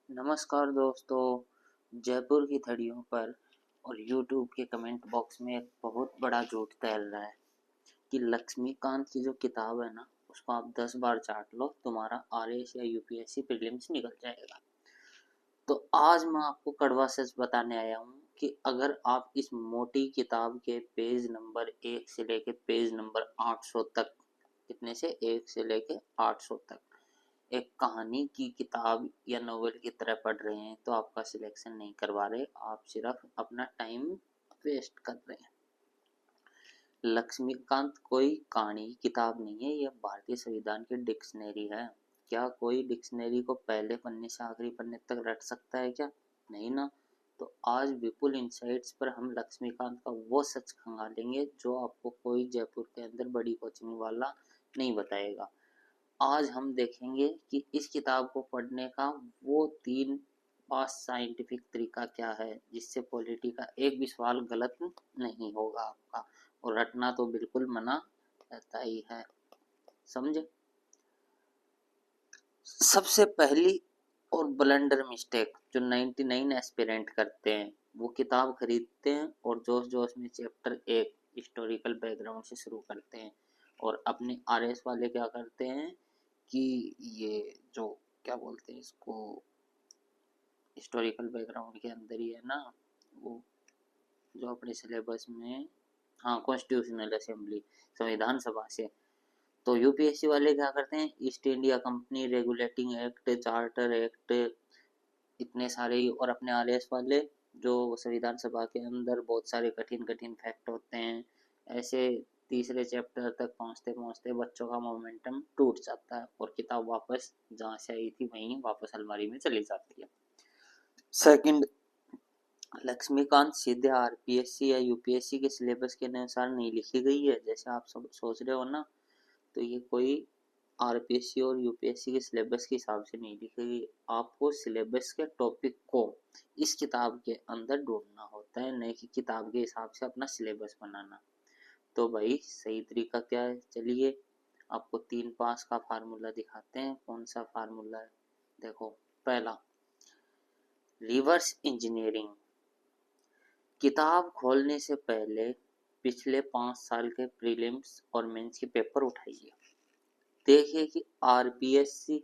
नमस्कार दोस्तों। जयपुर की थड़ियों पर और यूट्यूब के कमेंट बॉक्स में एक बहुत बड़ा झूठ फैल रहा है कि लक्ष्मीकांत की जो किताब है ना, उसको आप 10 बार चाट लो, तुम्हारा आरएस या यूपीएससी प्रीलिम्स निकल जाएगा। तो आज मैं आपको कड़वा सच बताने आया हूँ कि अगर आप इस मोटी किताब के पेज नंबर 1 से लेके पेज नंबर 800 तक, कितने से 1 से लेके 800 तक एक कहानी की किताब या नोवेल की तरह पढ़ रहे हैं, तो आपका सिलेक्शन नहीं करवा रहे, आप सिर्फ अपना टाइम वेस्ट कर रहे हैं। लक्ष्मीकांत कोई कहानी की किताब नहीं है, यह भारतीय संविधान की डिक्शनरी है। क्या कोई डिक्शनरी को पहले पन्ने से आखिरी पन्ने तक रट सकता है क्या? नहीं ना। तो आज विपुल इनसाइट्स पर हम लक्ष्मीकांत का वो सच खंगालेंगे जो आपको कोई जयपुर के अंदर बड़ी कोचिंग वाला नहीं बताएगा। आज हम देखेंगे कि इस किताब को पढ़ने का वो 3 पास साइंटिफिक तरीका क्या है जिससे पॉलिटी का एक भी सवाल गलत नहीं होगा आपका, और रटना तो बिल्कुल मना रहता ही है। समझे? सबसे पहली और ब्लंडर मिस्टेक जो 99 एस्पिरेंट करते हैं, वो किताब खरीदते हैं और जोश जोश में चैप्टर 1 हिस्टोरिकल बैकग्राउंड से शुरू करते हैं, और अपने आरएस वाले क्या करते हैं कि ये जो क्या बोलते हैं इसको, हिस्टोरिकल बैकग्राउंड के अंदर ही है ना वो जो अपने सिलेबस में, हाँ, कॉन्स्टिट्यूशनल असेंबली, संविधान सभा से। तो यूपीएससी वाले क्या करते हैं, east India company regulating act, charter act, इतने सारे ही, और अपने आरएस वाले जो संविधान सभा के अंदर बहुत सारे कठिन कठिन फैक्ट होते हैं, ऐसे तीसरे चैप्टर तक पहुंचते पहुंचते बच्चों का मोमेंटम टूट जाता है और किताब वापस जहाँ से आई थी वहीं वापस अलमारी में चली जाती है। सेकंड, लक्ष्मीकांत सीधे आरपीएससी या यूपीएससी के सिलेबस के अनुसार नहीं लिखी गई है जैसे आप सब सोच रहे हो ना। तो ये कोई आरपीएससी और यूपीएससी के सिलेबस के हिसाब से नहीं लिखी गई। आपको सिलेबस के टॉपिक को इस किताब के अंदर ढूंढना होता है, नहीं कि किताब के हिसाब से अपना सिलेबस बनाना। तो भाई सही तरीका क्या है? चलिए आपको 3 पास का फार्मूला दिखाते हैं। कौन सा फार्मूला है? देखो, पहला, रिवर्स इंजीनियरिंग। किताब खोलने से पहले पिछले 5 साल के प्रीलिम्स और मेंस के पेपर उठाइए। देखिए कि आरपीएससी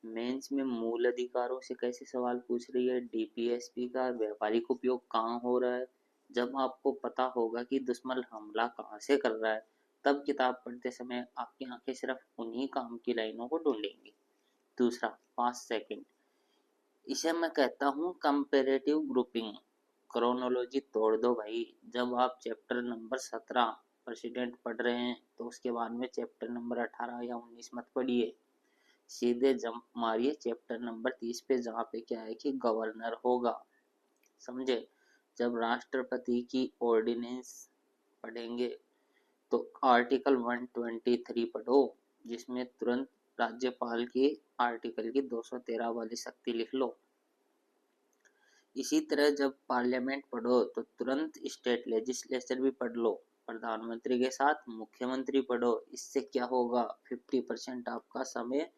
मेंस में मूल अधिकारों से कैसे सवाल पूछ रही है, डीपीएसपी का व्यापारिक उपयोग कहाँ हो रहा है। जब आपको पता होगा कि दुश्मन हमला कहाँ से कर रहा है, तब किताब पढ़ते समय आपकी आंखें सिर्फ उन्हीं काम की लाइनों को ढूंढेंगी। दूसरा, 5 सेकंड, इसे मैं कहता हूँ कंपेरेटिव ग्रुपिंग। क्रोनोलॉजी तोड़ दो भाई। जब आप चैप्टर नंबर 17 प्रेसिडेंट पढ़ रहे हैं तो उसके बाद में चैप्टर नंबर 18 या 19 मत पढ़िए, सीधे जंप मारिए चैप्टर नंबर 30 पे, जहाँ पे क्या है कि गवर्नर होगा। समझे? जब राष्ट्रपति की ऑर्डिनेंस पढ़ेंगे तो आर्टिकल 123 पढ़ो, जिसमें तुरंत राज्यपाल की आर्टिकल की 213 वाली शक्ति लिख लो। इसी तरह जब पार्लियामेंट पढ़ो तो तुरंत स्टेट लेजिस्लेचर भी पढ़ लो, प्रधानमंत्री के साथ मुख्यमंत्री पढ़ो। इससे क्या होगा, 50% आपका समय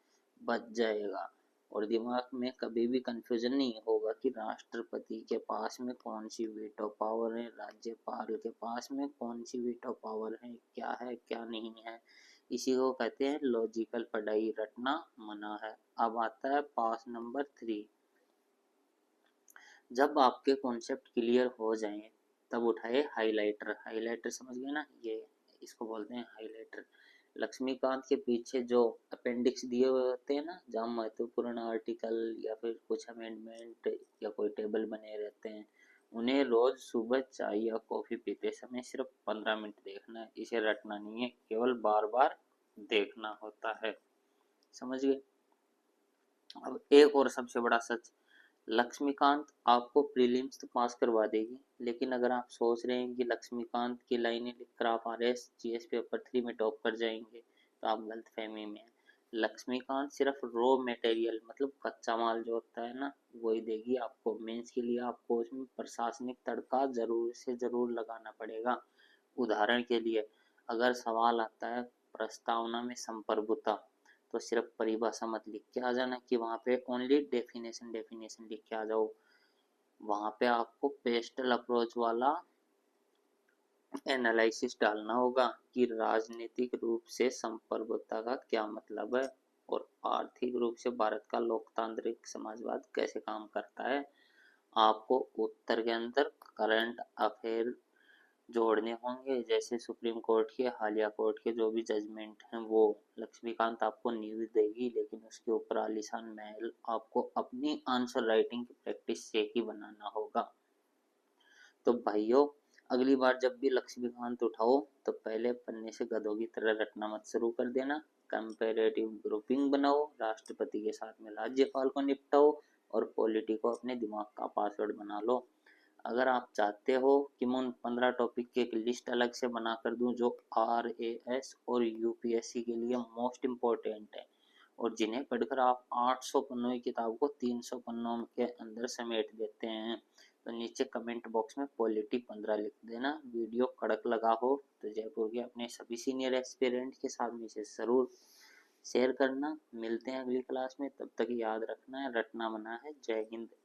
बच जाएगा और दिमाग में कभी भी कंफ्यूजन नहीं होगा कि राष्ट्रपति के पास में कौन सी वीटो पावर है, राज्यपाल के पास में कौन सी वीटो पावर है क्या नहीं है। इसी को कहते हैं लॉजिकल पढ़ाई, रटना मना है। अब आता है पास नंबर 3। जब आपके कॉन्सेप्ट क्लियर हो जाएं तब उठाए हाइलाइटर। हाइलाइटर समझ गए ना, ये इसको बोलते हैं हाइलाइटर। लक्ष्मीकांत के पीछे जो अपेंडिक्स दिए हुए होते हैं ना, जहाँ महत्वपूर्ण आर्टिकल या फिर कुछ अमेंडमेंट या कोई टेबल बने रहते हैं, उन्हें रोज सुबह चाय या कॉफी पीते समय सिर्फ 15 मिनट देखना है। इसे रटना नहीं है, केवल बार बार देखना होता है। समझ गए? अब एक और सबसे बड़ा सच, लक्ष्मीकांत आपको प्रीलिम्स तो पास करवा देगी, लेकिन अगर आप सोच रहे हैं कि लक्ष्मीकांत की लाइनें लिखकर आप आरएस जीएस पेपर 3 में टॉप कर जाएंगे, तो आप गलत फहमी में हैं। लक्ष्मीकांत सिर्फ रॉ मटेरियल, मतलब कच्चा माल जो होता है ना, वही देगी आपको। मेंस के लिए आपको उसमें प्रशासनिक तड़का जरूर से जरूर लगाना पड़ेगा। उदाहरण के लिए, अगर सवाल आता है प्रस्तावना में संप्रभुता, तो सिर्फ परिभाषा मत लिख के आ जाना कि वहाँ पे ओनली डेफिनेशन डेफिनेशन लिख के आ जाओ। वहाँ पे आपको पेस्टल अप्रोच वाला एनालिसिस डालना होगा कि राजनीतिक रूप से संप्रभुता का क्या मतलब है और आर्थिक रूप से भारत का लोकतांत्रिक समाजवाद कैसे काम करता है। आपको उत्तर के अंदर करंट अफेयर जोड़ने होंगे, जैसे सुप्रीम कोर्ट के हालिया कोर्ट के जो भी जजमेंट हैं वो लक्ष्मीकांत आपको न्यूज देगी, लेकिन उसके ऊपर आलीशान महल आपको अपनी आंसर राइटिंग की प्रैक्टिस से ही बनाना होगा। तो भाइयों, अगली बार जब भी लक्ष्मीकांत उठाओ तो पहले पन्ने से गधों की तरह रटना मत शुरू कर देना। कंपेरेटिव ग्रुपिंग बनाओ, राष्ट्रपति के साथ में राज्यपाल को निपटाओ और पॉलिटी को अपने दिमाग का पासवर्ड बना लो। अगर आप चाहते हो कि मैं उन 15 टॉपिक की एक लिस्ट अलग से बना कर दूं जो RAS और UPSC के लिए मोस्ट इम्पोर्टेंट है और जिन्हें पढ़कर आप 800 पन्नों की किताब को 300 पन्नों के अंदर समेट देते हैं, तो नीचे कमेंट बॉक्स में पॉलिटी 15 लिख देना। वीडियो कड़क लगा हो तो जयपुर के अपने सभी सीनियर एक्सपीरियंट के साथ में इसे जरूर शेयर करना। मिलते हैं अगली क्लास में, तब तक याद रखना है रटना मना है। जय हिंद।